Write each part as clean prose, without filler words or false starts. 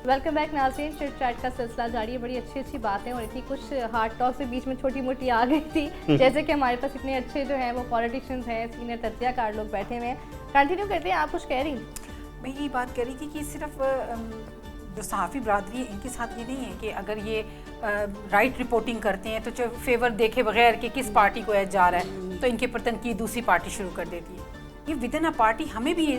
Welcome back नाज़रीन, chit chat का सिलसिला जारी है। बड़ी अच्छी अच्छी बातें हो रही थी, कुछ हार्ड टॉक से बीच में छोटी मोटी आ गई थी जैसे कि हमारे पास इतने अच्छे जो हैं वो पॉलिटिशियंस हैं, सीनियर तज्ज़ियाकार लोग बैठे हुए हैं। कंटिन्यू करते हैं, आप कुछ कह रही? मैं यही बात कह रही थी कि सिर्फ जो सहाफ़ी बरादरी है इनके साथ ये नहीं है कि अगर ये राइट रिपोर्टिंग करते हैं तो फेवर देखे बगैर कि किस पार्टी को ऐड जा रहा है तो इनके पर तनकीद दूसरी पार्टी शुरू कर देती है। ये विद इन अ पार्टी हमें भी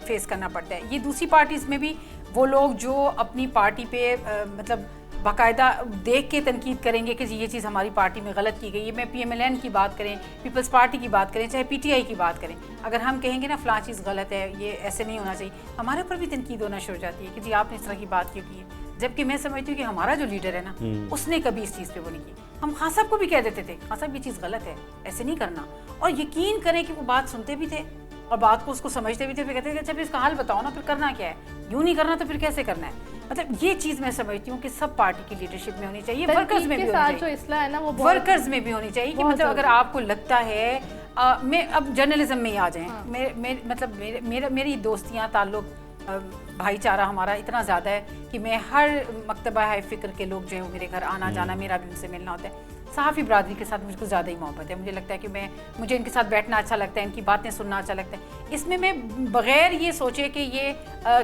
फेस करना पड़ता है। ये दूसरी पार्टीज़ में भी वो लोग जो अपनी पार्टी पे मतलब बाकायदा देख के तनकीद करेंगे कि ये चीज़ हमारी पार्टी में गलत की गई है। मैं PMLN की बात करें, पीपल्स पार्टी की बात करें, चाहे PTI की बात करें, अगर हम कहेंगे ना फ़लाँ चीज़ गलत है, ये ऐसे नहीं होना चाहिए, हमारे ऊपर भी तनकीद होना शुरू हो जाती है कि जी आपने इस तरह की बात क्यों की है। जबकि मैं समझती हूँ कि हमारा जो लीडर है ना उसने कभी इस चीज़ पे वो नहीं की। हम खान साहब को भी कह देते थे, खान साहब ये चीज़ गलत है, ऐसे नहीं करना, और यकीन करें कि वो बात सुनते भी थे और बात को उसको समझते भी थे। फिर कहते थे अच्छा फिर इसका हल बताओ ना, फिर करना क्या है, यूँ नहीं करना तो फिर कैसे करना है। मतलब ये चीज़ मैं समझती हूँ कि सब पार्टी की लीडरशिप में होनी चाहिए, वर्कर्स में भी होनी चाहिए, जो इस्लाह है ना वो वर्कर्स में भी होनी चाहिए कि मतलब अगर आपको लगता है मैं अब जर्नलिज्म में ही आ जाएं, मतलब मेरी दोस्तियाँ ताल्लुक भाईचारा हमारा इतना ज़्यादा है कि मैं हर मकतबा है फ़िक्र के लोग जो है मेरे घर आना जाना, मेरा भी उनसे मिलना होता है। सहाफ़ी बरादरी के साथ मुझको ज़्यादा ही मोहब्बत है। मुझे लगता है कि मुझे इनके साथ बैठना अच्छा लगता है, इनकी बातें सुनना अच्छा लगता है। इसमें मैं बग़ैर ये सोचे कि ये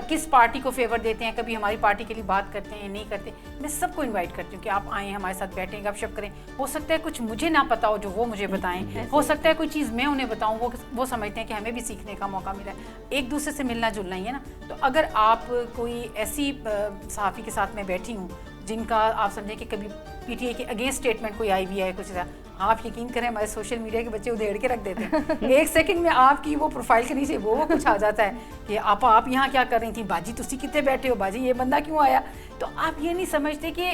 किस पार्टी को फेवर देते हैं, कभी हमारी पार्टी के लिए बात करते हैं या नहीं करते, मैं सबको इनवाइट करती हूँ कि आप आएँ, हमारे साथ बैठें, गपशप करें। हो सकता है कुछ मुझे ना पता हो जो वो मुझे बताएं, हो सकता है कोई चीज़ मैं उन्हें बताऊँ, वो समझते हैं कि हमें भी सीखने का मौका मिला है। एक दूसरे से मिलना जुलना ही है ना। तो अगर आप कोई ऐसी सहाफ़ी के साथ मैं बैठी हूँ जिनका आप समझें कि कभी PTI के अगेंस्ट स्टेटमेंट कोई आई भी है कुछ ऐसा, आप यकीन करें हमारे सोशल मीडिया के बच्चे उधेड़ के रख देते हैं। एक सेकंड में आपकी वो प्रोफाइल के नीचे वो कुछ आ जाता है कि आप यहाँ क्या कर रही थी, बाजी तुसी कितने बैठे हो, बाजी ये बंदा क्यों आया। तो आप ये नहीं समझते कि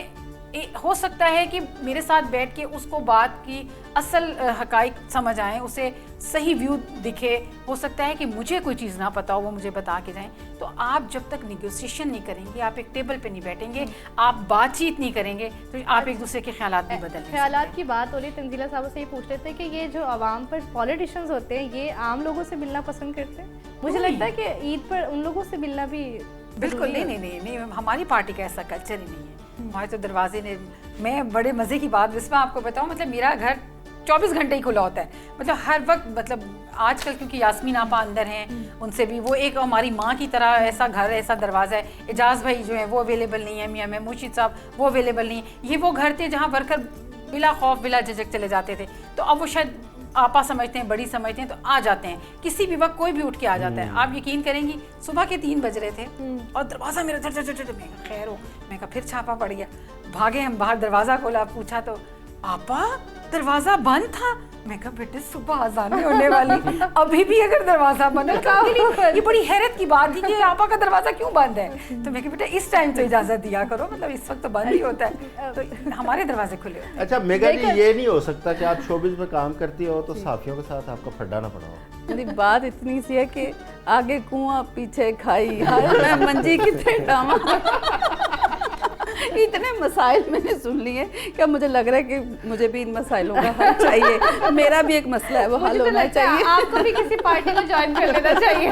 हो सकता है कि मेरे साथ बैठ के उसको बात की असल हकाइक समझ आए, उसे सही व्यू दिखे। हो सकता है कि मुझे कोई चीज़ ना पता हो, वो मुझे बता के जाएं। तो आप जब तक निगोसिएशन नहीं करेंगे, आप एक टेबल पे नहीं बैठेंगे, आप बातचीत नहीं करेंगे, तो आप एक दूसरे के ख्यालात भी बदल सकते हैं। ख्यालात की बात हो रही, तंजीला साहब से ये पूछ लेते हैं कि ये जो आवाम पर पॉलिटिशियंस होते हैं ये आम लोगों से मिलना पसंद करते हैं? मुझे लगता है कि ईद पर उन लोगों से मिलना भी बिल्कुल नहीं, हमारी पार्टी का ऐसा कल्चर ही नहीं है। हमारे तो दरवाजे ने, मैं बड़े मज़े की बात इसमें आपको बताऊं, मतलब मेरा घर 24 घंटे ही खुला होता है, मतलब हर वक्त, मतलब आजकल क्योंकि यास्मीन आपा अंदर हैं, उनसे भी वो एक हमारी माँ की तरह ऐसा घर, ऐसा दरवाज़ा है। एजाज़ भाई जो है वो अवेलेबल नहीं है, मियाँ में मुर्शिद साहब वो अवेलेबल नहीं है। ये वो घर थे जहाँ वर्कर बिला खौफ बिला झिझक चले जाते थे। तो अब वो शायद आपा समझते हैं, बड़ी समझते हैं, तो आ जाते हैं, किसी भी वक्त कोई भी उठ के आ जाता है। आप यकीन करेंगी सुबह के 3 बज रहे थे और दरवाज़ा मेरा झट खैर हो, मैं कहा फिर छापा पड़ गया। भागे हम बाहर, दरवाज़ा खोला, पूछा तो आपा दरवाज़ा बंद था। मैं कहा बेटे सुबह अज़ान होने वाली, अभी भी अगर दरवाज़ा बंद है। ये बड़ी हैरत की बात थी कि आपा का दरवाज़ा क्यों बंद है। तो मैं कहा बेटा इस टाइम तो इजाज़त दिया करो, मतलब इस वक्त तो बंद ही होता है, तो हमारे दरवाजे खुले हो। अच्छा मेगा जी, ये नहीं हो सकता कि आप शोबिज़ में काम करती हो तो साथियों के साथ आपका फड्डा ना पड़ा हो? मेरी बात इतनी सी है कि आगे कुआं पीछे खाई, मैं मंजी कितने डामा। इतने मसाइल मैंने सुन लिए कि मुझे लग रहा है कि मुझे भी इन मसाइलों का हल चाहिए। मेरा भी एक मसला है, वो हल होना चाहिए। आपको भी किसी पार्टी में ज्वाइन कर लेना चाहिए।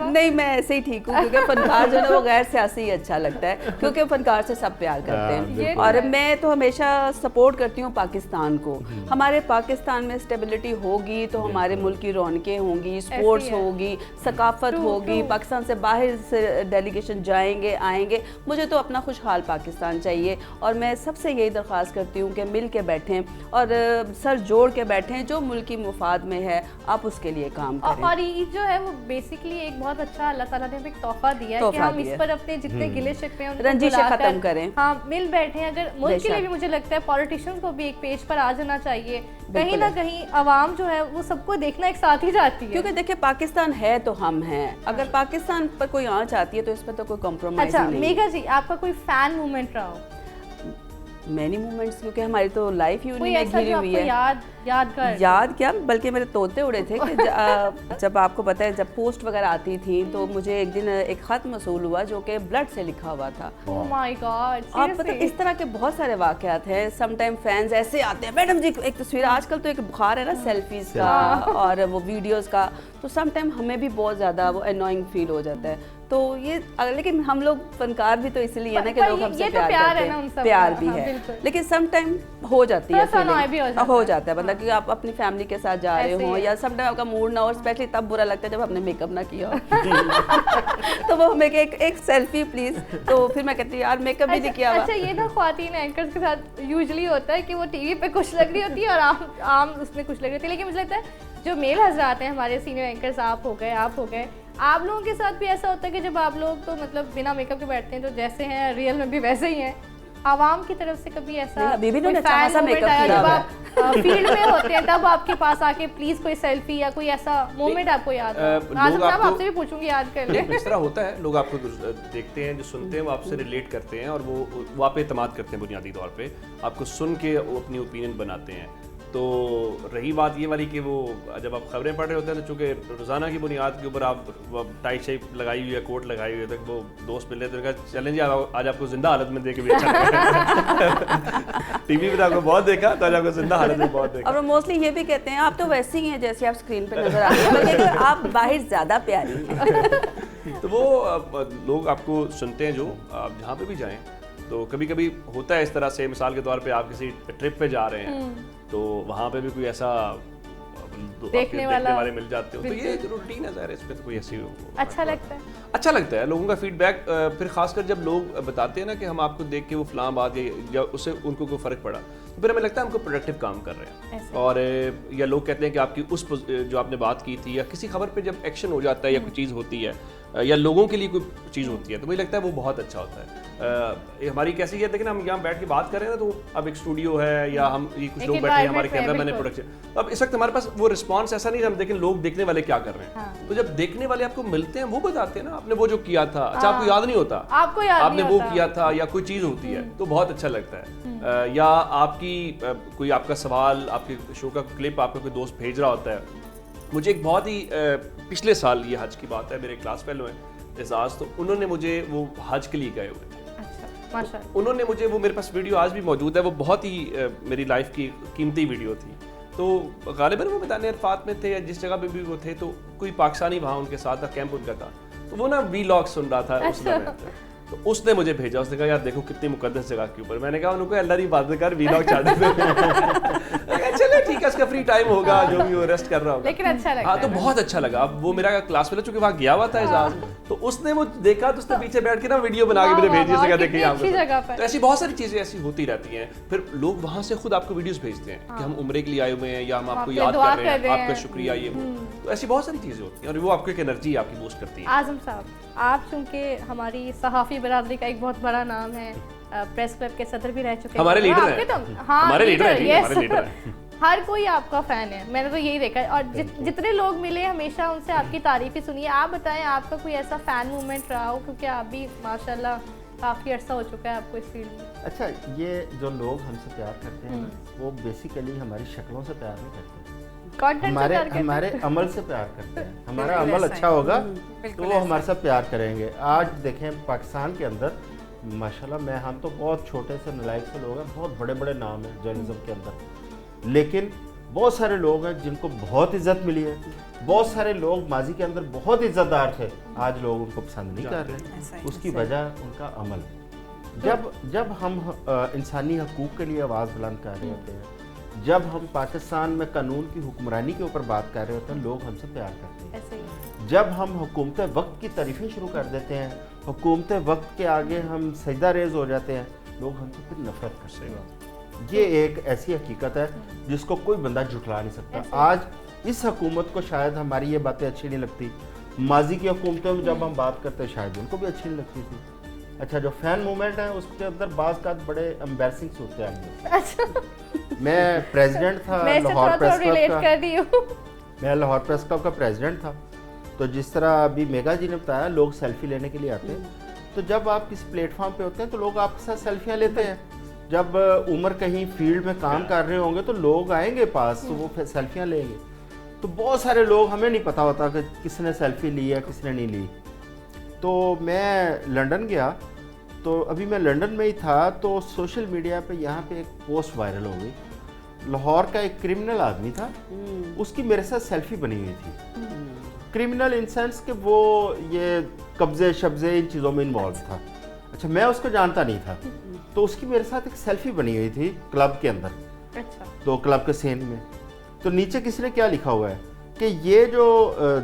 नहीं, मैं ऐसे ही ठीक हूँ, क्योंकि फनकार जो है वो गैर सियासी ही अच्छा लगता है, क्योंकि फनकार से सब प्यार करते हैं। और मैं तो हमेशा सपोर्ट करती हूँ पाकिस्तान को। हमारे पाकिस्तान में स्टेबिलिटी होगी तो हमारे मुल्क की रौनकें होंगी, स्पोर्ट्स होगी, सकाफत होगी, पाकिस्तान से बाहर से डेलीगेशन जाएंगे आएंगे। मुझे तो अपना खुशहाल पाकिस्तान चाहिए, और मैं सबसे यही दरख्वास्त करती हूँ कि मिल के बैठें और सर जोड़ के बैठें, जो मुल्क की मुफाद में है आप उसके लिए काम करें। और ईद जो है वो बेसिकली एक बहुत अच्छा अल्लाह ताला ने एक तोहफा दिया है कि हम इस पर अपने जितने गिले शिकवे हैं रंजिशें खत्म करें, हाँ मिल बैठे। अगर मुल्क के लिए भी मुझे लगता है पॉलिटिशियंस को भी एक पेज पर आ जाना चाहिए। कहीं ना कहीं आवाम जो है वो सबको देखना एक साथ ही जाती है, क्योंकि देखिए पाकिस्तान है तो हम हैं। अगर पाकिस्तान पर कोई आँच आती है तो इस पर तो कोई कॉम्प्रोमाइज नहीं। मेघा जी, आपका कोई फैन मूवमेंट रहा हो? मैनी मोमेंट्स, क्योंकि हमारी तो लाइफ ही उन्हीं में घिरी हुई है। याद क्या, बल्कि मेरे तोते उड़े थे कि जब आपको पता है जब पोस्ट वगैरह आती थी तो मुझे एक दिन एक ख़त मसूल हुआ जो कि ब्लड से लिखा हुआ था। ओह माय गॉड, आप पता इस तरह के बहुत सारे वाक़यात हैं। सम टाइम फैंस ऐसे आते हैं, मैडम जी एक तस्वीर, आजकल तो एक बुखार है ना सेल्फीज़ का और वो वीडियोज़ का, तो सम टाइम हमें भी बहुत ज़्यादा वो एनोइंग फील हो जाता है। تو یہ لیکن ہم لوگ فنکار بھی تو اس لیے ہے نا کہ لوگ ہم سے پیار کرتے ہیں, پیار بھی ہے, لیکن سم ٹائم ہو جاتی ہے, ہو جاتا ہے مطلب کہ آپ اپنی فیملی کے ساتھ جا رہے ہوں یا سم ٹائم آپ کا موڈ نہ ہو, اسپیشلی تب برا لگتا ہے جب آپ نے میک اپ نہ کیا ہو تو وہ ہمیں کہ ایک سیلفی پلیز, تو پھر میں کہتی ہوں یار میک اپ بھی نہیں کیا ہوا. اچھا یہ نا خواتین اینکرز کے ساتھ یوزلی ہوتا ہے کہ وہ ٹی وی پہ کچھ لگ رہی ہوتی ہے اور عام اس میں کچھ لگ رہی ہوتی ہے, لیکن مجھے لگتا ہے جو میل حضرات ہیں ہمارے سینئر اینکرز, آپ ہو گئے, آپ لوگوں کے ساتھ بھی ایسا ہوتا ہے کہ جب آپ لوگ تو مطلب بنا میک اپ کے بیٹھتے ہیں تو جیسے ہیں ریئل میں بھی ویسے ہی ہیں, عوام کی طرف سے کبھی ایسا جب آپ فیلڈ میں ہوتے ہیں تب آپ کے پاس آ کے پلیز کوئی سیلفی یا کوئی ایسا مومنٹ آپ کو یاد ہے؟ آزم صاحب آپ سے بھی پوچھوں گی یاد کر لیں. اس طرح ہوتا ہے, لوگ آپ کو دیکھتے ہیں, جو سنتے ہیں وہ آپ سے ریلیٹ کرتے ہیں اور وہ آپ پہ اعتماد کرتے ہیں بنیادی طور پہ, آپ کو سن کے وہ اپنی اوپینین بناتے ہیں. تو رہی بات یہ والی کہ وہ جب آپ خبریں پڑھ رہے ہوتے ہیں تو چونکہ روزانہ کی بنیاد کے اوپر آپ ٹائی شیپ لگائی ہوئی ہے, کوٹ لگائی ہوئی ہے, تو وہ دوست مل رہے تھے, کہا چلیں جی آج آپ کو زندہ حالت میں دیکھ کے بھی اچھا لگا. ٹی وی پہ آپ کو بہت دیکھا تو آج آپ کو زندہ حالت میں بہت دیکھا. اور موسٹلی یہ بھی کہتے ہیں آپ تو ویسے ہی ہیں جیسے آپ اسکرین پہ نظر آتے ہیں, لیکن آپ باہر زیادہ پیاری ہیں. تو وہ لوگ آپ کو سنتے ہیں جو آپ جہاں پہ بھی جائیں, تو کبھی کبھی ہوتا ہے اس طرح سے, مثال کے طور پہ آپ کسی ٹرپ پہ جا رہے ہیں تو وہاں پہ بھی کوئی ایسا دیکھنے والے مل جاتے ہو, تو یہ ایک روٹین ہے ظاہر, اس پہ تو کوئی ایسی اچھا لگتا ہے لوگوں کا فیڈ بیک. پھر خاص کر جب لوگ بتاتے ہیں نا کہ ہم آپ کو دیکھ کے وہ فلاں بات یا اس سے ان کو کوئی فرق پڑا, تو پھر ہمیں لگتا ہے ہم کو پروڈکٹیو کام کر رہے ہیں. اور یا لوگ کہتے ہیں کہ آپ کی اس جو آپ نے بات کی تھی, یا کسی خبر پہ جب ایکشن ہو جاتا ہے یا کوئی چیز ہوتی ہے یا لوگوں کے لیے کوئی چیز ہوتی ہے, تو مجھے لگتا ہے وہ بہت اچھا ہوتا ہے. ہماری کیسی ہے, لیکن ہم یہاں بیٹھ کے بات کر رہے ہیں نا, تو اب ایک اسٹوڈیو ہے یا ہم یہ کچھ لوگ بیٹھے ہیں, ہمارے کیمرہ مین ہے, پروڈکشن, اب اس وقت ہمارے پاس وہ رسپانس ایسا نہیں ہے, ہم دیکھیں لوگ دیکھنے والے کیا کر رہے ہیں. تو جب دیکھنے والے آپ کو ملتے ہیں وہ بتاتے ہیں نا آپ نے وہ جو کیا تھا, اچھا آپ کو یاد نہیں ہوتا, آپ نے وہ کیا تھا یا کوئی چیز ہوتی ہے, تو بہت اچھا لگتا ہے. یا آپ کی کوئی آپ کا سوال, آپ کے شو کا کلپ آپ کا کوئی دوست بھیج رہا ہوتا ہے. مجھے ایک بہت ہی پچھلے سال یہ حج کی بات ہے, میرے کلاس فیلو ہیں اعزاز, تو انہوں نے مجھے وہ حج کے لیے گئے ہوئے تھے, انہوں نے مجھے وہ, میرے پاس ویڈیو آج بھی موجود ہے, وہ بہت ہی میری لائف کی قیمتی ویڈیو تھی. تو غالباً وہ میدان عرفات میں تھے یا جس جگہ پہ بھی وہ تھے, تو کوئی پاکستانی وہاں ان کے ساتھ تھا, کیمپ ان کا تھا, تو وہ نا ویلاگ سن رہا تھا اس میں, تو اس نے مجھے بھیجا, اس نے کہا یار دیکھو کتنی مقدس جگہ کے اوپر. میں نے کہا ان کو اللہ کی بات کر, ویلاگ چاہتے تھے, چلے ٹھیک ہے, اس کا فری ٹائم ہوگا, جو بھی وہ ریسٹ کر رہا ہوگا, لیکن اچھا لگا. ہاں تو بہت اچھا لگا. اب وہ میرا کلاس فیلو چونکہ وہاں گیا ہوا تھا اعزاز, تو اس نے وہ دیکھا, تو اس نے پیچھے بیٹھ کے نا ویڈیو بنا کے مجھے بھیجی, اس نے کہا دیکھیے آپ. تو ایسی بہت ساری چیزیں ایسی ہوتی رہتی ہیں. پھر لوگ وہاں سے خود آپ کو ویڈیوز بھیجتے ہیں کہ ہم عمرے کے لیے آئے ہوئے ہیں, یا ہم آپ کو یاد کر رہے ہیں, آپ کا شکریہ, یہ وہ. تو ایسی بہت ساری چیزیں ہوتی ہیں اور وہ آپ کو ایک انرجی آپ کی بوسٹ کرتی ہے. اعظم صاحب, آپ چونکہ ہماری صحافی برادری کا ایک بہت بڑا نام ہے, پریس کلب کے صدر بھی رہ چکے ہیں, ہمارے لیڈر ہیں, ہمارے لیڈر ہیں, ہر کوئی آپ کا فین ہے, میں نے تو یہی دیکھا ہے, اور جتنے لوگ ملے ہمیشہ ان سے آپ کی تعریف ہی سنی ہے. آپ بتائیں آپ کا کوئی ایسا فین مومنٹ رہا ہو, کیونکہ آپ بھی ماشاءاللہ کافی عرصہ ہو چکا ہے آپ کو اس فیلڈ میں. اچھا, یہ جو لوگ ہم سے پیار کرتے ہیں وہ بیسیکلی ہماری شکلوں سے پیار نہیں کرتے, ہمارے عمل سے پیار کرتے ہیں. ہمارا عمل اچھا ہوگا تو وہ ہمارے ساتھ پیار کریں گے. آج دیکھیں پاکستان کے اندر ماشاءاللہ, ہم تو بہت چھوٹے سے نلائق سے لوگ ہیں, بہت بڑے بڑے نام ہیں جرنلزم کے اندر, لیکن بہت سارے لوگ ہیں جن کو بہت عزت ملی ہے. بہت سارے لوگ ماضی کے اندر بہت عزت دار تھے, آج لوگ ان کو پسند نہیں کر رہے. اس کی وجہ ان کا عمل. جب ہم انسانی حقوق کے لیے آواز بلند کر رہے ہوتے ہیں, جب ہم پاکستان میں قانون کی حکمرانی کے اوپر بات کر رہے ہوتے ہیں, لوگ ہم سے پیار کرتے ہیں. جب ہم حکومت وقت کی تعریفیں شروع کر دیتے ہیں, حکومت وقت کے آگے ہم سجدہ ریز ہو جاتے ہیں, لوگ ہم سے پھر نفرت کرتے ہیں. یہ ایک ایسی حقیقت ہے جس کو کوئی بندہ جھٹلا نہیں سکتا. آج اس حکومت کو شاید ہماری یہ باتیں اچھی نہیں لگتی, ماضی کی حکومتوں میں جب ہم بات کرتے شاید ان کو بھی اچھی نہیں لگتی تھی. اچھا, جو فین مومنٹ ہے اس کے اندر بعض کا بڑے امبیرسنگ ہوتے ہیں. میں پریزیڈنٹ تھا لاہور پریس کلب کا, میں لاہور پریس کلب کا پریزیڈنٹ تھا. تو جس طرح ابھی میگا جی نے بتایا, لوگ سیلفی لینے کے لیے آتے ہیں, تو جب آپ کسی پلیٹ فارم پہ ہوتے ہیں تو لوگ آپ کے ساتھ سیلفیاں لیتے ہیں. جب عمر کہیں فیلڈ میں کام کر رہے ہوں گے تو لوگ آئیں گے پاس, تو وہ سیلفیاں لیں گے. تو بہت سارے لوگ, ہمیں نہیں پتا ہوتا کہ کس نے سیلفی لی ہے کس نے نہیں لی. تو میں لنڈن گیا, تو ابھی میں لنڈن میں ہی تھا, تو سوشل میڈیا پہ یہاں پہ ایک پوسٹ وائرل ہو گئی. لاہور کا ایک کرمنل آدمی تھا, اس کی میرے ساتھ سیلفی بنی ہوئی تھی. क्रिमिनल इन सेंस कि वो ये कब्जे शब्जे इन चीज़ों में इन्वॉल्व था। अच्छा, मैं उसको जानता नहीं था, तो उसकी मेरे साथ एक सेल्फी बनी हुई थी क्लब के अंदर। अच्छा। तो क्लब के सीन में तो नीचे किसी ने क्या लिखा हुआ है कि ये जो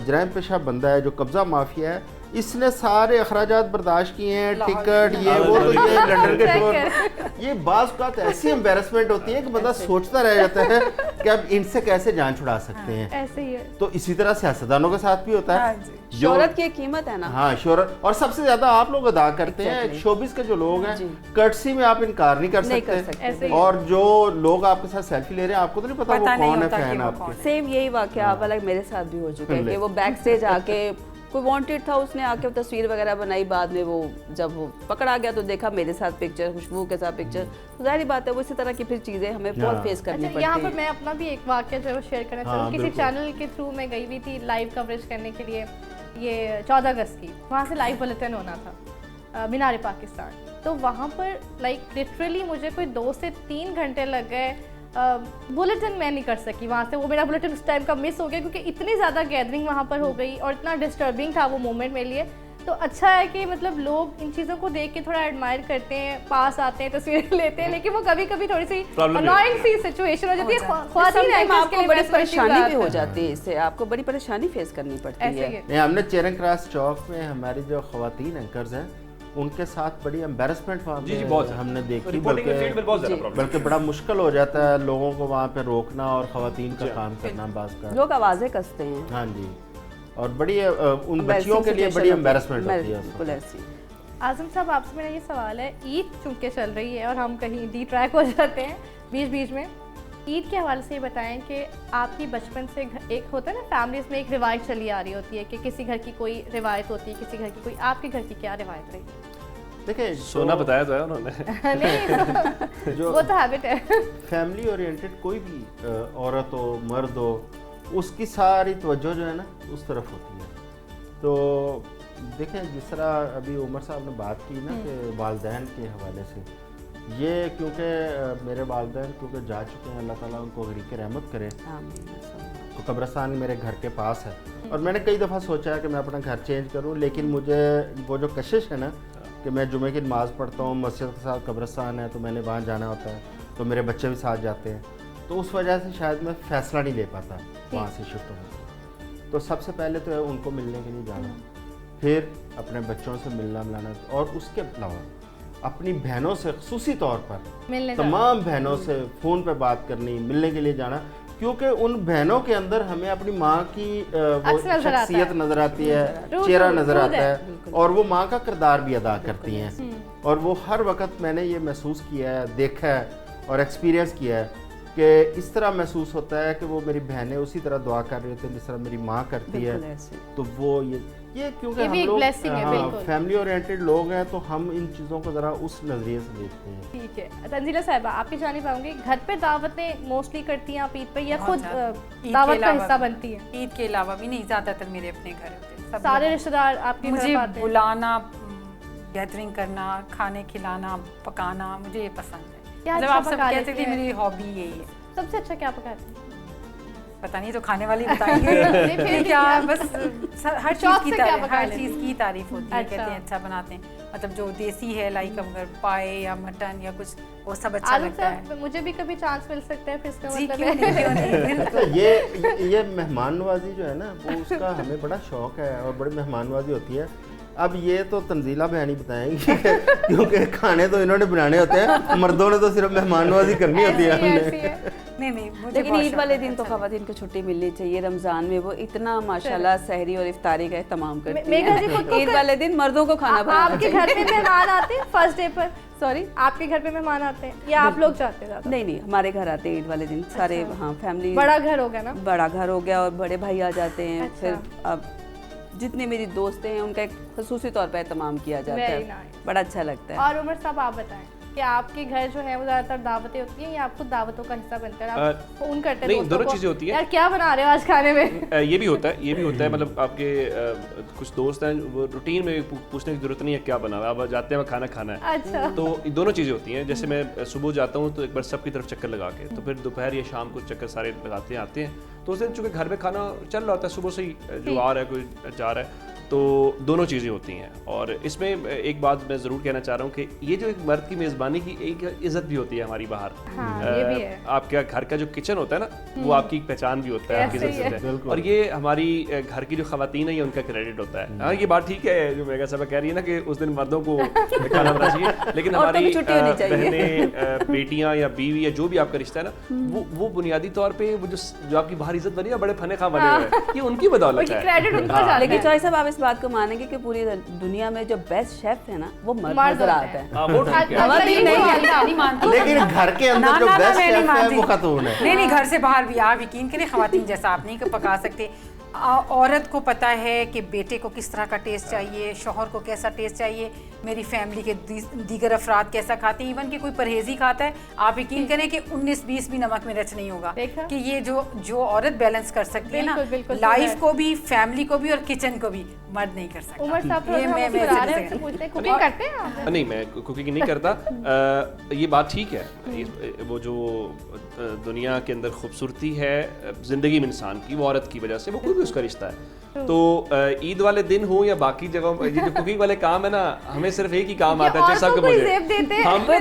जराइम पेशा बंदा है, जो कब्जा माफिया है, इसने सारे अखराजात बर्दाश्त किए हैं, टिकट ये वो, तो ये लंदन के टूर। ये बाज़ औक़ात ऐसी एम्बेरसमेंट होती है कि बंदा सोचता रह जाता है कि अब इनसे कैसे जान छुड़ा सकते हैं। ऐसे ही है। तो इसी तरह सियासतदानों के साथ भी होता है। शोहरत की कीमत है ना। हाँ, शोहरत, और सबसे ज्यादा आप लोग अदा करते हैं। शोबिस के जो लोग हैं, कर्टसी में आप इनकार नहीं कर सकते। और जो लोग आपके साथ सेल्फी ले रहे हैं, आपको तो नहीं पता वो कौन है फैन आपके। सेम यही वाकया वाला मेरे साथ भी हो चुका है कि वो बैक स्टेज आके कोई वांटेड था, उसने आके वो तस्वीर वगैरह बनाई, बाद में वो जब वो पकड़ा गया तो देखा मेरे साथ पिक्चर, खुशबू के साथ पिक्चर, तो जाहिर बात है वो इसी तरह की फिर चीज़ें हमें बहुत फेस करनी पड़ती है। यहाँ पर मैं अपना भी एक वाकया जो है शेयर करना चाहूँगी। किसी चैनल के थ्रू मैं गई हुई थी लाइव कवरेज करने के लिए, ये 14 अगस्त की, वहाँ से लाइव बुलेटिन होना था मीनार पाकिस्तान। तो वहाँ पर लाइक लिटरली मुझे कोई 2 से 3 घंटे लग गए। बुलेटिन मैं नहीं कर सकी वहाँ से, वो मेरा बुलेटिन उस टाइम का मिस हो गया क्योंकि इतनी ज़्यादा गैदरिंग वहाँ पर हो गई और इतना डिस्टर्बिंग था वो मोमेंट मेरे लिए। तो अच्छा है कि मतलब लोग इन चीज़ों को देख के थोड़ा एडमायर करते हैं, पास आते हैं, तस्वीरें लेते हैं, लेकिन वो कभी कभी थोड़ी सी अनॉइंग सी सिचुएशन हो जाती है। आपको बड़ी परेशानी भी हो जाती है, इससे आपको बड़ी परेशानी फेस करनी पड़ती है। हमने चेयरिंग क्रॉस चौक में हमारी जो खवातीन एंकर्स हैं उनके साथ बड़ी एम्बेरसमेंट वहाँ पे हमने देखी, बल्कि बड़ा मुश्किल हो जाता है लोगों को वहाँ पे रोकना और खवातीन का काम करना। बाज़ का लोग आवाज़ें कसते हैं। हाँ जी, और बड़ी उन बच्चियों के लिए बड़ी एम्बेरसमेंट होती है। आज़म साहब, आपसे मेरा ये सवाल है, ईद चूँकि चल रही है और हम कहीं डी ट्रैक हो जाते हैं बीच बीच में, ईद के हवाले से ये बताएं कि आपकी बचपन से एक होता है ना फैमिलीज में एक रिवायत चली आ रही होती है कि किसी घर की कोई रिवायत होती है, किसी घर की कोई, आपके घर की क्या रिवायत रही? देखिए, सोना बताया तो है उन्होंने। नहीं, जो वो तो हैबिट है। फैमिली ओरिएंटेड कोई भी औरत हो मर्द हो, उसकी सारी तवज्जो जो है ना उस तरफ होती है। तो देखें, जिस तरह अभी उमर साहब ने बात की ना कि वालिदैन के हवाले से, ये क्योंकि मेरे वालिदैन क्योंकि जा चुके हैं, अल्लाह ताला उनको गरीक रहमत करे, तो कब्रिस्तान मेरे घर के पास है। और मैंने कई दफ़ा सोचा है कि मैं अपना घर चेंज करूं, लेकिन मुझे वो जो कशिश है ना कि मैं जुमे की नमाज़ पढ़ता हूँ, मस्जिद के साथ कब्रिस्तान है, तो मैंने वहाँ जाना होता है, तो मेरे बच्चे भी साथ जाते हैं, तो उस वजह से शायद मैं फ़ैसला नहीं ले पाता वहाँ से शिफ्ट होने। तो सबसे पहले तो है उनको मिलने के लिए जाना, फिर अपने बच्चों से मिलना मिलाना, और उसके अलावा अपनी बहनों से ख़ुसूसी तौर पर तमाम बहनों से फ़ोन पे बात करनी, मिलने के लिए जाना, क्योंकि उन बहनों के अंदर हमें अपनी माँ की वो शख्सियत नज़र आती है, चेहरा नज़र आता है, और वो माँ का किरदार भी अदा करती हैं। और वो हर वक्त मैंने ये महसूस किया है, देखा है और एक्सपीरियंस किया है कि इस तरह महसूस होता है कि वो मेरी बहनें उसी तरह दुआ कर रही होती हैं जिस तरह मेरी माँ करती है। तो वो ये क्योंकि हम लोग फैमिली ओरिएंटेड लोग हैं, तो हम इन चीज़ों को ज़रा उस नज़रिए से देखते हैं। ठीक है तंजीला साहिबा, आपकी जाने पाऊंगी, घर पे दावतें मोस्टली करती हैं आप ईद पे या खुद दावत का हिस्सा बनती है? ईद के अलावा भी नहीं, ज़्यादातर मेरे अपने घर होते हैं, सारे रिश्तेदार आपके मुझे बुलाना, गैदरिंग करना, खाने खिलाना, पकाना, मुझे ये पसंद है। मतलब आप सब कह सकते हैं मेरी हॉबी यही है। सबसे अच्छा क्या पकाते हैं? पता नहीं, तो खाने वाली बताएंगे। क्या बस हर चीज़ की तारीफ होती है, कहते हैं अच्छा बनाते हैं, मतलब जो देसी है, लाइक अगर पाए या मटन या कुछ, वो सब अच्छा लगता है। मुझे भी कभी चांस मिल सकता है फिर इसका मतलब है। ये मेहमान नवाजी जो है ना, वो उसका हमें बड़ा शौक है और बड़ी मेहमान नवाजी होती है। अब ये तो तंजीला बहनी बताएंगी क्योंकि खाने तो इन्होंने बनाने होते हैं, मर्दों ने तो सिर्फ मेहमान नवाजी करनी होती है हमने। नहीं, लेकिन ईद वाले दिन तो खवातीन को छुट्टी मिलनी चाहिए। रमज़ान में वो इतना माशाल्लाह सहरी और इफ्तारी का एहतमाम करती हैं। ईद वाले दिन मर्दों को खाना बनाना चाहिए। आपके घर पे मेहमान आते हैं फर्स्ट डे पर? सॉरी, आपके घर पे मेहमान आते हैं या आप लोग जाते हैं? नहीं, हमारे घर आते हैं ईद वाले दिन सारे। हाँ, फैमिली, बड़ा घर हो गया ना? बड़ा घर हो गया और बड़े भाई आ जाते हैं। फिर अब जितने मेरी दोस्तें हैं उनका एक खसूसी तौर पर एहतमाम किया जाता है, बड़ा अच्छा लगता है। और उमर साहब आप बताएं। کہ آپ کے گھر جو ہے وہ زیادہ تر دعوتیں ہوتی ہیں یا آپ خود دعوتوں کا حصہ بنتے ہیں, آپ فون کرتے ہیں نہیں, دونوں چیزیں ہوتی ہیں. یار کیا بنا رہے ہو آج کھانے میں, یہ بھی ہوتا ہے مطلب آپ کے کچھ دوست ہیں وہ روٹین میں پوچھنے کی ضرورت نہیں ہے کیا بنا ہوا, آپ جاتے ہیں کھانا ہے. اچھا, تو دونوں چیزیں ہوتی ہیں. جیسے میں صبح جاتا ہوں تو ایک بار سب کی طرف چکر لگا کے, تو پھر دوپہر یا شام کو چکر سارے لگاتے ہیں آتے ہیں. تو اس دن چونکہ گھر میں کھانا چل رہا ہوتا ہے صبح سے ہی, جو آ رہا ہے کوئی جا رہا ہے, تو دونوں چیزیں ہوتی ہیں. اور اس میں ایک بات میں ضرور کہنا چاہ رہا ہوں کہ یہ جو ایک مرد کی میزبانی کی ایک عزت بھی ہوتی ہے ہماری باہر. آپ کے گھر کا جو کچن ہوتا ہے نا, وہ آپ کی پہچان بھی ہوتا ہے, آپ کی عزت ہے. اور یہ ہماری گھر کی جو خواتین ہیں یہ ان کا کریڈٹ ہوتا ہے. ہاں یہ بات ٹھیک ہے جو میگا صاحبہ کہہ رہی ہے نا کہ اس دن مردوں کو کھانا بنانا چاہیے, لیکن ہماری بہنیں, بیٹیاں یا بیوی یا جو بھی آپ کا رشتہ ہے نا, وہ بنیادی طور پہ وہ جو آپ کی باہر عزت بنی ہے, بڑے پھنے خواہ بنے ہوئے ہیں, یہ ان کی بدولت ہے. لیکن چوہے صاحب آپ اس بات کو مانیں گے کہ پوری دنیا میں جو بیسٹ شیف ہے نا وہ مرد نظر آتا ہے. لیکن گھر کے اندر جو بیسٹ شیف ہے وہ خاتون ہے. نہیں, گھر سے باہر بھی آپ یقین کریں خواتین جیسا آپ نہیں پکا سکتے. عورت کو پتہ ہے کہ بیٹے کو کس طرح کا ٹیسٹ چاہیے, شوہر کو کیسا ٹیسٹ چاہیے, میری فیملی کے دیگر افراد کیسا کھاتے ہیں. ایون کہ کوئی پرہیزی کھاتا ہے, آپ یقین کریں کہ 19-20 بھی نمک مرچ نہیں ہوگا. کہ یہ جو عورت بیلنس کر سکتی ہے نا, لائف کو بھی, فیملی کو بھی اور کچن کو بھی, مرد نہیں کر سکتا. عمر صاحب کوکنگ کرتے ہیں؟ نہیں, میں کوکنگ نہیں کرتا. یہ بات ٹھیک ہے, وہ جو دنیا کے اندر خوبصورتی ہے زندگی میں انسان کی, وہ عورت کی وجہ سے, وہ کوئی بھی اس کا رشتہ ہے. تو عید والے دن ہوں یا باقی جگہوں, یہ جو کوکنگ والے کام ہے نا, ہمیں صرف ایک ہی کام آتا ہے صاحب کہ مجھے,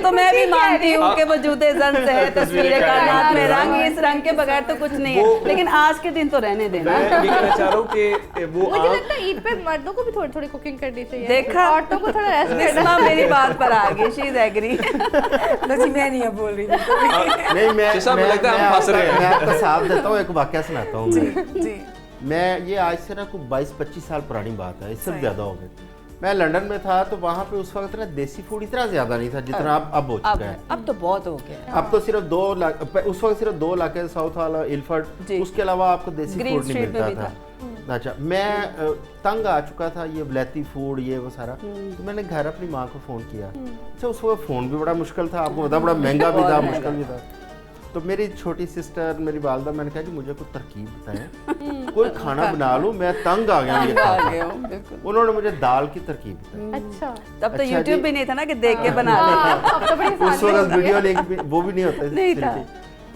تو میں بھی مانتی ہوں کہ وجود زن سے ہے, تصویر کائنات میں رنگ, اس رنگ کے بغیر تو کچھ نہیں ہے, لیکن آج کے دن تو رہنے دینا. میں یہ کہنا چاہ رہا ہوں کہ وہ مجھے لگتا ہے عید پہ مردوں کو بھی تھوڑی تھوڑی کوکنگ کرنی چاہیے. دیکھا, عورتوں کو تھوڑا ریسٹ کرنا. میری بات پر آ گئی, شی از ایگری. میں نہیں بول رہی. نہیں, میں آپ کا ساتھ دیتا ہوں, ایک واقعہ سناتا ہوں. جی, میں یہ آج سے نا کوئی 22-25 سال پرانی بات ہے, اس سے زیادہ ہو گئی. میں لنڈن میں تھا تو وہاں پہ اس وقت نا دیسی فوڈ اتنا زیادہ نہیں تھا جتنا اب ہو چکا ہے. اب تو بہت ہو گیا. اب تو صرف 2 اس وقت صرف 2 علاقے, ساؤتھ والا الفرڈ, اس کے علاوہ آپ کو دیسی فوڈ نہیں ملتا تھا. اچھا, میں تنگ آ چکا تھا یہ ولیتی فوڈ یہ وہ سارا, تو میں نے گھر اپنی ماں کو فون کیا. اچھا, اس وقت فون بھی بڑا مشکل تھا, آپ کو پتا بڑا مہنگا بھی تھا, مشکل بھی تھا. تو میری چھوٹی سسٹر, میری والدہ, میں نے کہا کہ مجھے کوئی ترکیب بتائیں, کوئی کھانا بنا لوں, میں تنگ آ گیا یہ. انہوں نے مجھے دال کی ترکیب بتائی. اچھا, تب تو یوٹیوب بھی نہیں تھا نا کہ دیکھ کے بنا لیں. اس وقت ویڈیو لنک وہ بھی نہیں ہوتا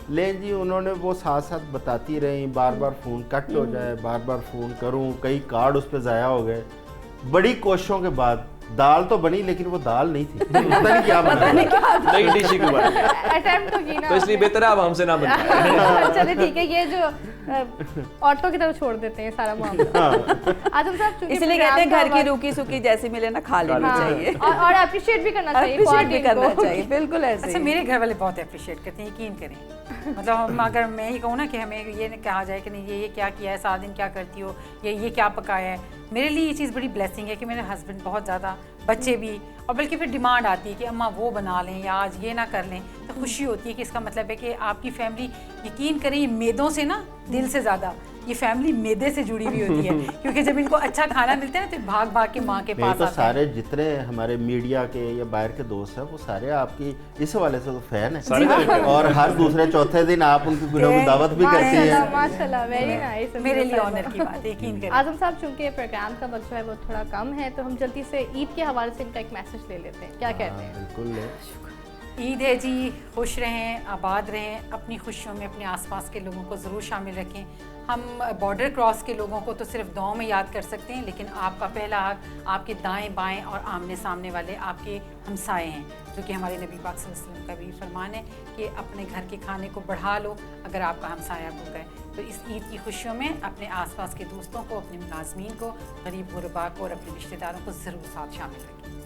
لیں جی. انہوں نے وہ ساتھ ساتھ بتاتی رہیں, بار بار فون کٹ ہو جائے, بار بار فون کروں, کئی کارڈ اس پہ ضائع ہو گئے. بڑی کوششوں کے بعد دال تو بنی, لیکن وہ دال نہیں تھی, پتہ نہیں کیا بنا, نئی ڈش ہی کو بنا, اٹیمپٹ تو کی نا, تو اس لیے بہتر ہے اب ہم سے نہ بنائیں. چلے ٹھیک ہے, یہ جو عورتوں کی طرف چھوڑ دیتے ہیں سارا معاملہ. اعظم صاحب اس لیے کہتے ہیں گھر کی روکی سوکی جیسی ملے نا کھا لینی چاہیے, اور اپریشیٹ بھی کرنا چاہیے. بالکل ایسے. اچھا, میرے گھر والے بہت اپریشیٹ کرتے ہیں, یقین کریں. مطلب اگر میں ہی کہوں نا کہ ہمیں یہ کہا جائے کہ نہیں یہ کیا کیا ہے, سارا دن کیا کرتی ہو, یہ کیا پکایا ہے, میرے لیے یہ چیز بڑی بلیسنگ ہے کہ میرے ہسبینڈ بہت زیادہ, بچے بھی, اور بلکہ پھر ڈیمانڈ آتی ہے کہ اماں وہ بنا لیں یا آج یہ نہ کر لیں, تو خوشی ہوتی ہے کہ اس کا مطلب ہے کہ آپ کی فیملی, یقین کریں یہ میدوں سے نا, دل سے زیادہ یہ فیملی میدے سے جڑی ہوئی ہوتی ہے, کیونکہ جب ان کو اچھا کھانا ملتا ہے نا تو بھاگ بھاگ کے ماں کے پاس آتے ہیں. سارے جتنے ہمارے میڈیا کے یا باہر کے دوست ہیں وہ سارے آپ کی اس حوالے سے تو فین ہیں, اور ہر دوسرے چوتھے دن آپ ان کی دعوت بھی کرتی ہیں. ماشاءاللہ, ویری نائس. میرے لیے آنر کی بات ہے, یقین کریں. اعظم صاحب, چونکہ پروگرام کا وقت جو ہے وہ تھوڑا کم ہے, تو ہم جلدی سے عید کے حوالے سے ان کا ایک میسج لے لیتے ہیں, کیا کہتے ہیں؟ بالکل. عید ہے جی, خوش رہیں, آباد رہیں, اپنی خوشیوں میں اپنے آس پاس کے لوگوں کو ضرور شامل رکھیں. ہم بارڈر کراس کے لوگوں کو تو صرف دعاؤں میں یاد کر سکتے ہیں, لیکن آپ کا پہلا حق آپ کے دائیں بائیں اور آمنے سامنے والے آپ کے ہمسائے ہیں, جو کہ ہمارے نبی پاک صلی اللہ علیہ وسلم کا بھی فرمان ہے کہ اپنے گھر کے کھانے کو بڑھا لو اگر آپ کا ہمسایہ بھوکا ہے. تو اس عید کی خوشیوں میں اپنے آس پاس کے دوستوں کو, اپنے ملازمین کو, غریب غربا کو اور اپنے رشتہ داروں کو ضرور ساتھ شامل رکھیں.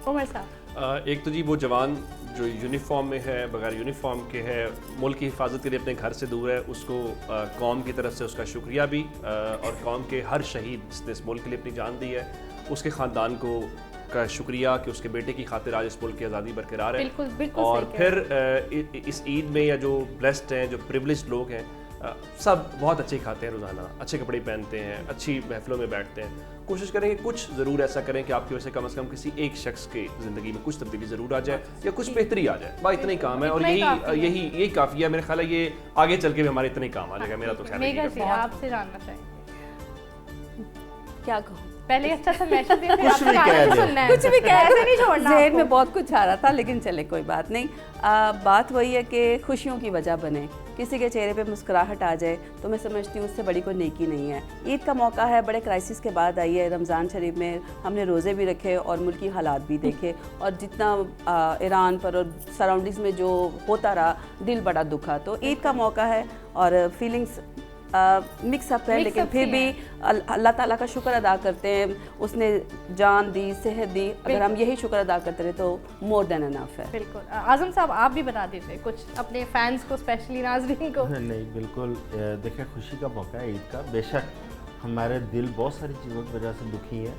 عمر صاحب, ایک تو جی وہ جوان جو یونیفارم میں ہے, بغیر یونیفارم کے ہے, ملک کی حفاظت کے لیے اپنے گھر سے دور ہے, اس کو قوم کی طرف سے اس کا شکریہ بھی, اور قوم کے ہر شہید جس نے اس ملک کے لیے اپنی جان دی ہے, اس کے خاندان کو کا شکریہ کہ اس کے بیٹے کی خاطر آج اس ملک کی آزادی برقرار ہے. بالکل بالکل. اور پھر اس عید میں یا جو بلیسڈ ہیں, جو پریولیجڈ لوگ ہیں, सब बहुत अच्छे खाते हैं रोज़ाना, अच्छे कपड़े पहनते हैं, अच्छी महफिलों में बैठते हैं, कोशिश करें कि कुछ ज़रूर ऐसा करें कि आपकी वजह से कम से कम किसी एक शख्स की ज़िंदगी में कुछ तब्दीली ज़रूर आ जाए या कुछ बेहतरी आ जाए। बस इतना ही काम है और यही काफ़ी है। मेरे ख्याल है ये आगे चल के भी हमारे इतना ही काम आ जाएगा। मेरा तो ख्याल है। आपसे जानना चाहेंगे क्या कहूँ, पहले अच्छा सा मैसेज देते कुछ भी कह दे, कुछ भी कह ऐसे नहीं छोड़ना ज़हन में बहुत कुछ आ रहा था, लेकिन चले कोई बात नहीं। बात वही है कि खुशियों की वजह बने, किसी के चेहरे पे मुस्कुराहट आ जाए तो मैं समझती हूँ उससे बड़ी कोई नेकी नहीं है। ईद का मौका है, बड़े क्राइसिस के बाद आई है। रमज़ान शरीफ में हमने रोज़े भी रखे और मुल्की हालात भी देखे, और जितना ईरान पर और सराउंडिंग्स में जो होता रहा, दिल बड़ा दुखा। तो ईद का मौका है और फीलिंग्स मिक्स अप है, लेकिन फिर भी अल्लाह ताला का शुक्र अदा करते हैं, उसने जान दी, सेहत दी। अगर हम यही शुक्र अदा करते रहे तो मोर देन एनफ है। बिल्कुल। आज़म साहब आप भी बता दीजिए कुछ अपने फैंस को, स्पेशली नाज़रीन को। नहीं बिल्कुल, देखिए खुशी का मौका है ईद का। बेशक हमारे दिल बहुत सारी चीज़ों की वजह से दुखी है,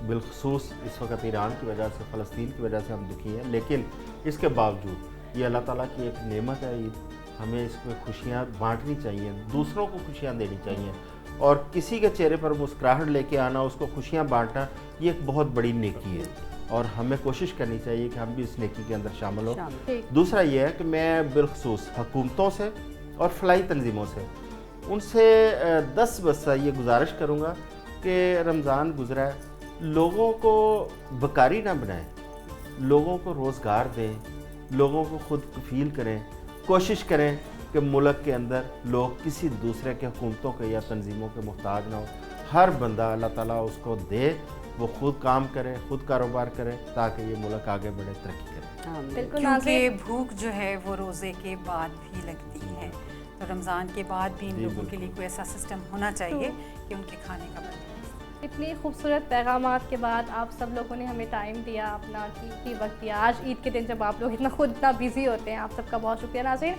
बिलखसूस इस वक्त ईरान की वजह से, फ़लस्तीन की वजह से हम दुखी हैं, लेकिन इसके बावजूद ये अल्लाह ताला की एक नेमत है ईद। हमें इसमें खुशियाँ बांटनी चाहिए, दूसरों को खुशियाँ देनी चाहिए, और किसी के चेहरे पर मुस्कुराहट लेके आना, उसको खुशियाँ बांटना, ये एक बहुत बड़ी नेकी है और हमें कोशिश करनी चाहिए कि हम भी इस नेकी के अंदर शामिल हो। दूसरा ये है कि मैं बिलखसूस हुकूमतों से और फलाई तंजीमों से, उनसे 10 बस्सा ये गुजारिश करूँगा कि रमज़ान गुजरा है, लोगों को बकारी ना बनाएं, लोगों को रोज़गार दें, लोगों को खुद कफील करें, कोशिश करें कि मुल्क के अंदर लोग किसी दूसरे के हुकूमतों के या तंजीमों के मुहताज ना हो। हर बंदा अल्लाह ताला उसको दे, वो खुद काम करे, खुद कारोबार करे, ताकि ये मुल्क आगे बढ़े, तरक्की करे। बिल्कुल, क्योंकि भूख जो है वो रोज़े के बाद भी लगती है, तो रमज़ान के बाद भी इन लोगों के लिए कोई ऐसा सिस्टम होना चाहिए कि उनके खाने का बंदोबस्त। इतनी खूबसूरत पैगामात के बाद आप सब लोगों ने हमें टाइम दिया, अपना कीमती वक्त दिया आज ईद के दिन, जब आप लोग खुद इतना बिजी होते हैं। आप सबका बहुत शुक्रिया। नाज़रीन,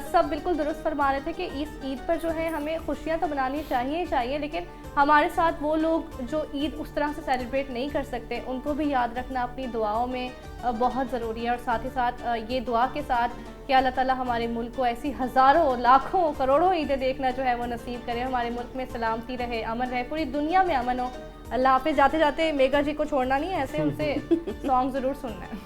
सब बिल्कुल दुरुस्त फरमा रहे थे कि इस ईद पर जो है हमें खुशियाँ तो मनानी चाहिए, लेकिन हमारे साथ वो लोग जो ईद उस तरह से सेलिब्रेट नहीं कर सकते, उनको भी याद रखना अपनी दुआओं में बहुत ज़रूरी है। और साथ ही साथ ये दुआ के साथ कि अल्लाह ताला हमारे मुल्क को ऐसी हज़ारों, लाखों, करोड़ों ईदें देखना जो है वो नसीब करे, हमारे मुल्क में सलामती रहे, अमन रहे, पूरी दुनिया में अमन हो। अल्लाह हाफ़िज़। जाते जाते मेगा जी को छोड़ना नहीं है, ऐसे उनसे सॉन्ग ज़रूर सुनना है।